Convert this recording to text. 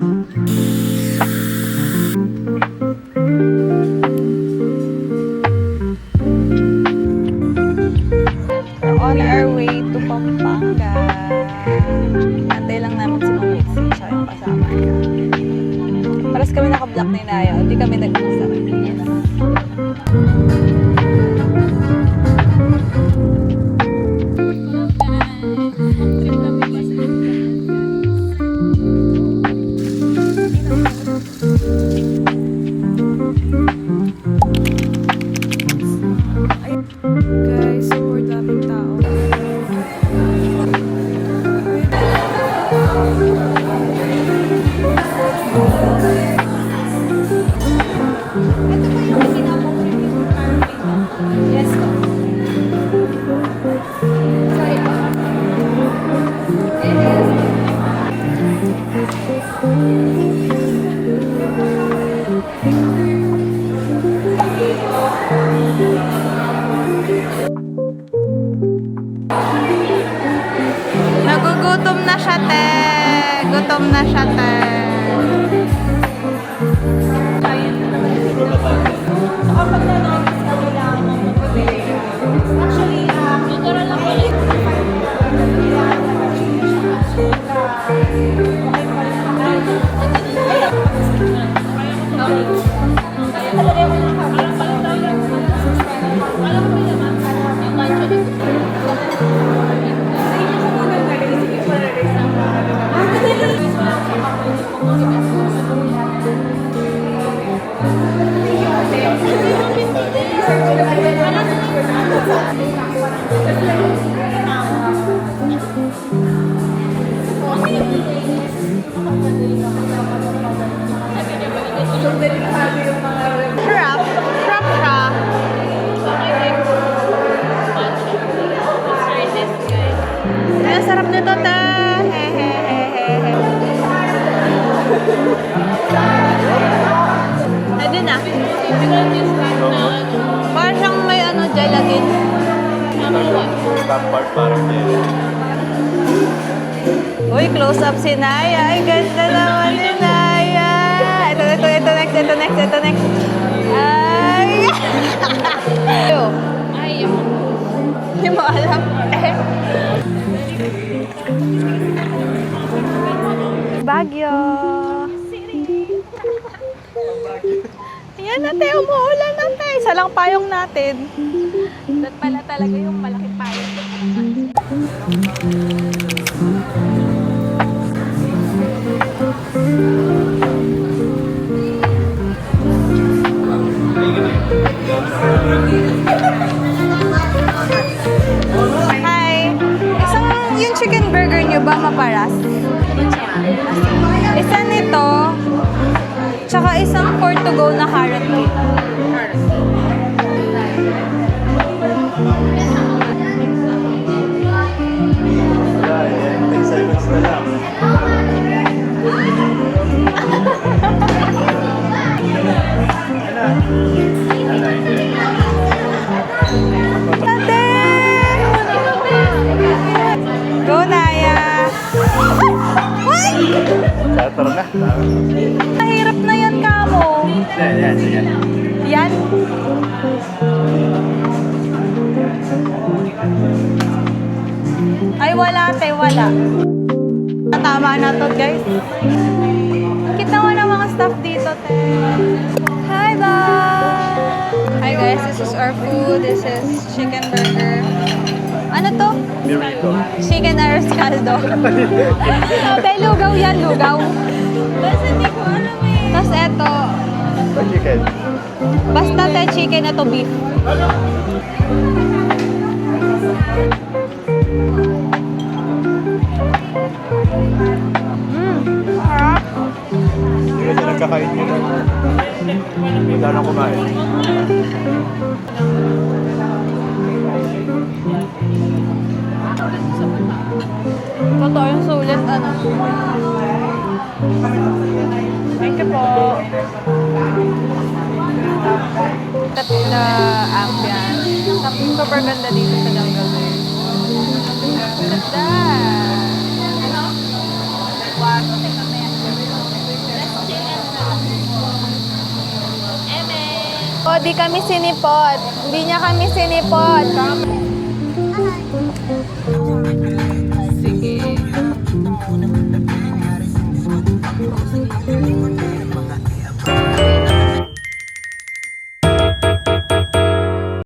On our way to Pampanga. Antay lang namin si Ma'am Mixie siya yung kasama niya. Paras kami naka-block ni Naya. Hindi kami nag-usap. Guys, super daming tao. Yes, po. Sorry po. Nagugutom na siya, te. Gutom na siya, te. Kapag na-notice na kailangan mong magpapili. Actually, natural lang pala yung ang sarap nito, te. Pwede na. Parang siyang may gelatin. Top part parang Uy, close up si Naya. Ay, ganda naman ni Naya. Ito next. Ay! Hindi mo alam. Baguio. Ayan na, te. Umuulan na, te. Isa lang payong natin. Doon pala talaga yung malaking payong. Hi. Yung chicken burger nyo ba maparas? Isa nito, tsaka isang for to go na carrot cake. Go, Naya! Ay! Tara na. Mahirap na yan, kamo. Yan? Ay, wala, te, wala. Tama na to, guys. Kita mo na mga staff dito, te. Hi, bye! Hi, guys. This is our food. This is chicken burger. Ano to? Burrito. Chicken arroz caldo. Te, lugaw yan, lugaw. Tapos hindi ko alam eh. Tapos eto. Chicken. Basta te, chicken, ito beef. Sarap. Hindi kasi nagkakain yun. Wala nang kumain. Totoo yung sulit, ano. Thank you po. The ambience. Super ganda dito sa Dangabe. Ganda. di kami sinipot. Hindi niya kami sinipot. Sige.